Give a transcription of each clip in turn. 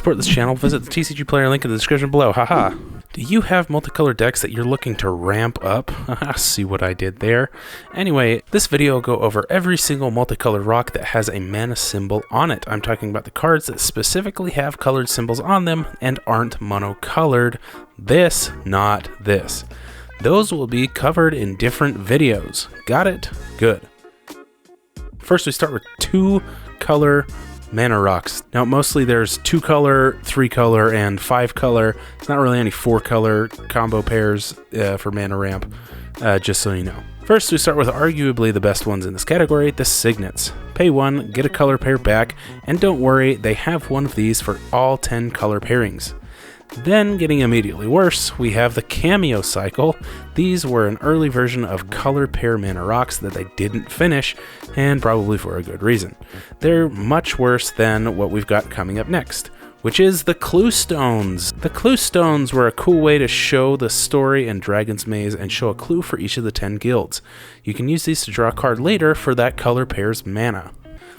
support this channel, visit the TCGplayer link in the description below. Haha. Do you have multicolored decks that you're looking to ramp up? See what I did there? Anyway, this video will go over every single multicolored rock that has a mana symbol on it. I'm talking about the cards that specifically have colored symbols on them and aren't monocolored. This, not this. Those will be covered in different videos. Got it? Good. First, we start with 2-color mana rocks. Now, mostly there's 2-color, 3-color, and 5-color. It's not really any 4-color combo pairs for mana ramp, just so you know. First, we start with arguably the best ones in this category, the Signets. Pay 1, get a color pair back, and don't worry, they have one of these for all 10 color pairings. Then, getting immediately worse, we have the Cameo Cycle. These were an early version of color pair mana rocks that they didn't finish, and probably for a good reason. They're much worse than what we've got coming up next, which is the Clue Stones. The Clue Stones were a cool way to show the story in Dragon's Maze and show a clue for each of the 10 guilds. You can use these to draw a card later for that color pair's mana.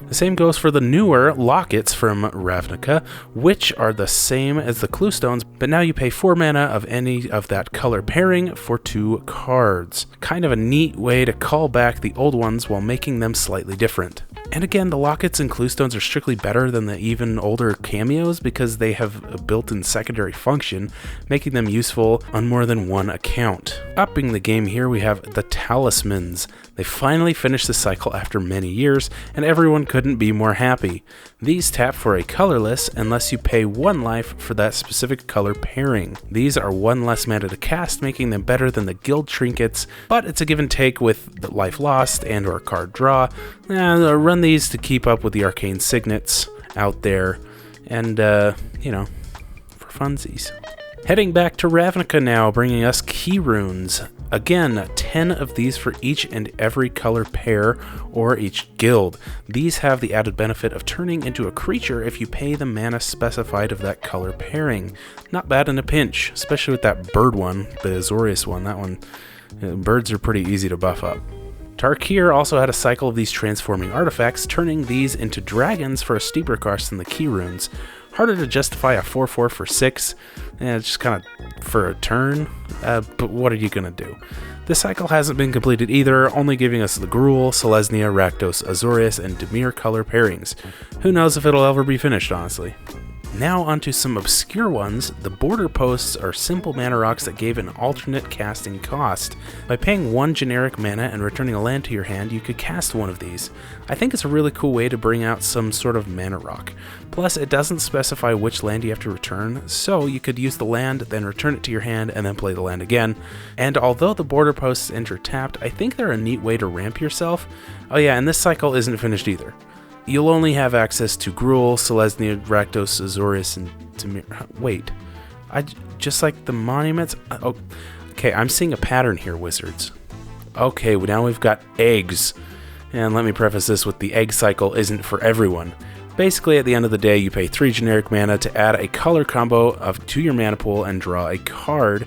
The same goes for the newer Lockets from Ravnica, which are the same as the Clue Stones, but now you pay 4 mana of any of that color pairing for 2 cards. Kind of a neat way to call back the old ones while making them slightly different. And again, the Lockets and Clue Stones are strictly better than the even older Cameos because they have a built-in secondary function, making them useful on more than one account. Upping the game here, we have the Talismans. They finally finished the cycle after many years, and everyone couldn't be more happy. These tap for a colorless unless you pay 1 life for that specific color pairing. These are 1 less mana to cast, making them better than the guild trinkets, but it's a give and take with the life lost and or card draw. Run these to keep up with the arcane signets out there, and you know, for funsies. Heading back to Ravnica now, bringing us key runes. Again, 10 of these for each and every color pair or each guild. These have the added benefit of turning into a creature if you pay the mana specified of that color pairing. Not bad in a pinch, especially with that bird one, the Azorius one. That one, birds are pretty easy to buff up. Tarkir also had a cycle of these transforming artifacts, turning these into dragons for a steeper cost than the key runes. Harder to justify a 4/4 for 6, it's just kind of for a turn, but what are you going to do? This cycle hasn't been completed either, only giving us the Gruul, Selesnya, Rakdos, Azorius, and Dimir color pairings. Who knows if it'll ever be finished, honestly. Now onto some obscure ones. The Border Posts are simple mana rocks that gave an alternate casting cost. By paying 1 generic mana and returning a land to your hand, you could cast one of these. I think it's a really cool way to bring out some sort of mana rock. Plus, it doesn't specify which land you have to return, so you could use the land, then return it to your hand, and then play the land again. And although the Border Posts enter tapped, I think they're a neat way to ramp yourself. Oh yeah, and this cycle isn't finished either. You'll only have access to Gruul, Selesnya, Rakdos, Azorius, and Dimir. Wait, just like the monuments? Oh, okay, I'm seeing a pattern here, wizards. Okay, well, now we've got eggs. And let me preface this with the egg cycle isn't for everyone. Basically, at the end of the day, you pay 3 generic mana to add a color combo to your mana pool and draw a card.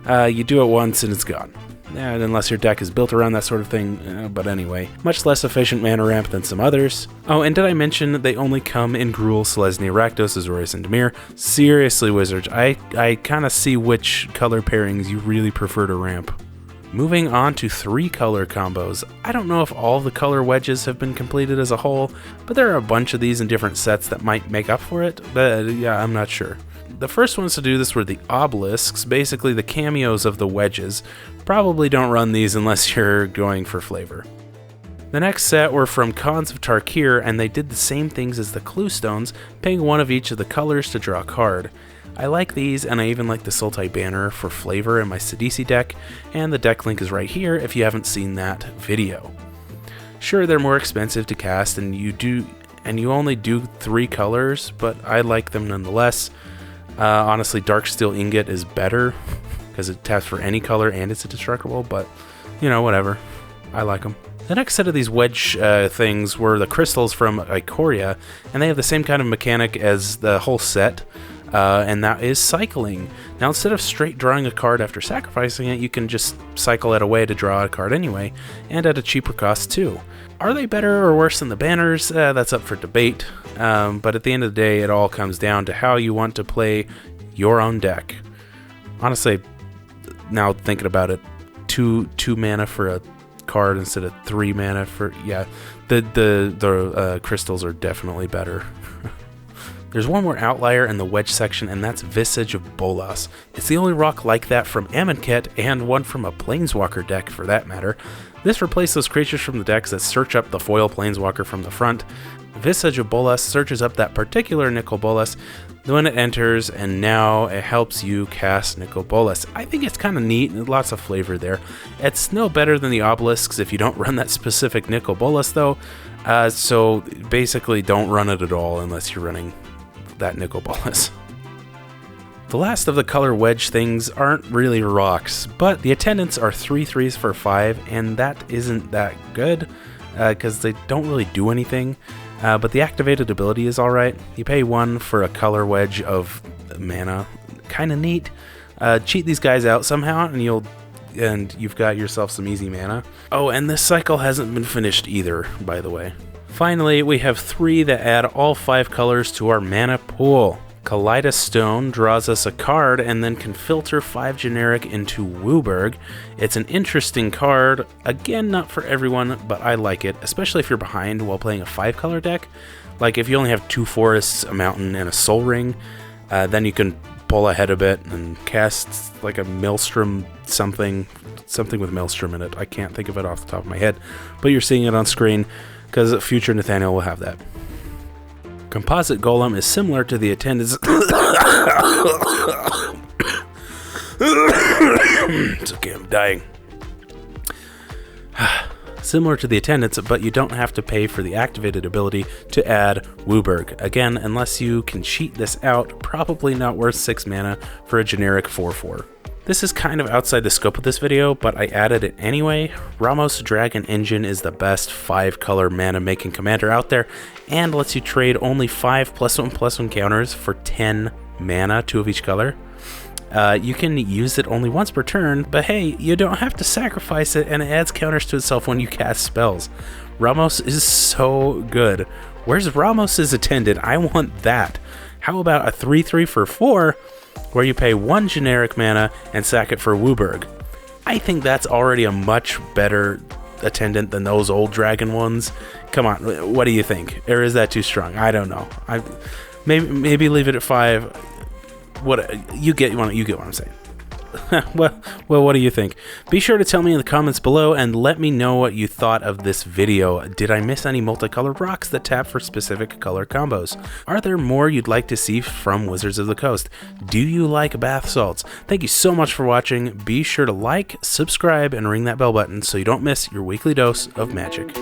You do it once and it's gone. Unless your deck is built around that sort of thing, but anyway. Much less efficient mana ramp than some others. Oh, and did I mention they only come in Gruul, Selesnya, Rakdos, Azorius, and Dimir? Seriously, wizards, I kind of see which color pairings you really prefer to ramp. Moving on to 3-color combos. I don't know if all the color wedges have been completed as a whole, but there are a bunch of these in different sets that might make up for it, but yeah, I'm not sure. The first ones to do this were the Obelisks, basically the cameos of the wedges. Probably don't run these unless you're going for flavor. The next set were from Khans of Tarkir, and they did the same things as the Clue Stones, paying 1 of each of the colors to draw a card. I like these, and I even like the Sultai Banner for flavor in my Sidisi deck, and the deck link is right here if you haven't seen that video. Sure, they're more expensive to cast, and you only do 3 colors, but I like them nonetheless. Honestly, Darksteel Ingot is better, because it taps for any color and it's indestructible, but, you know, whatever. I like them. The next set of these wedge things were the crystals from Aquaria, and they have the same kind of mechanic as the whole set. and that is cycling. Now, instead of straight drawing a card after sacrificing it, you can just cycle it away to draw a card anyway, and at a cheaper cost too. Are they better or worse than the banners? That's up for debate, but at the end of the day, it all comes down to how you want to play your own deck. Honestly, now thinking about it, two mana for a card instead of 3 mana for, yeah, the crystals are definitely better. There's one more outlier in the wedge section, and that's Visage of Bolas. It's the only rock like that from Amonkhet, and one from a Planeswalker deck for that matter. This replaces those creatures from the decks that search up the foil Planeswalker from the front. Visage of Bolas searches up that particular Nicol Bolas when it enters, and now it helps you cast Nicol Bolas. I think it's kind of neat, and lots of flavor there. It's no better than the Obelisks if you don't run that specific Nicol Bolas though, so basically don't run it at all unless you're running that Nicol Bolas. The last of the color wedge things aren't really rocks, but the attendants are 3/3s for 5, and that isn't that good, because they don't really do anything, but the activated ability is alright. You pay 1 for a color wedge of mana, kinda neat. Cheat these guys out somehow, and you've got yourself some easy mana. Oh, and this cycle hasn't been finished either, by the way. Finally, we have 3 that add all 5 colors to our mana pool. Kaleidastone draws us a card and then can filter 5 generic into Wooburg. It's an interesting card, again not for everyone, but I like it, especially if you're behind while playing a 5-color deck. Like if you only have 2 forests, a mountain, and a soul ring, then you can pull ahead a bit and cast like a Maelstrom something with Maelstrom in it. I can't think of it off the top of my head, but you're seeing it on screen, because future Nathaniel will have that. Composite Golem is similar to the attendants. It's okay, I'm dying. Similar to the attendants, but you don't have to pay for the activated ability to add Wooburg. Again, unless you can cheat this out, probably not worth 6 mana for a generic 4/4. This is kind of outside the scope of this video, but I added it anyway. Ramos Dragon Engine is the best 5-color mana-making commander out there, and lets you trade only 5 +1/+1 counters for 10 mana, 2 of each color. You can use it only once per turn, but hey, you don't have to sacrifice it, and it adds counters to itself when you cast spells. Ramos is so good. Where's Ramos's attendant? I want that. How about a 3/3 for 4, where you pay 1 generic mana and sack it for Wooburg? I think that's already a much better attendant than those old dragon ones. Come on, what do you think? Or is that too strong? I don't know. Maybe leave it at 5. You get what I'm saying. well, what do you think? Be sure to tell me in the comments below and let me know what you thought of this video. Did I miss any multicolored rocks that tap for specific color combos? Are there more you'd like to see from Wizards of the Coast? Do you like bath salts? Thank you so much for watching. Be sure to like, subscribe, and ring that bell button so you don't miss your weekly dose of magic.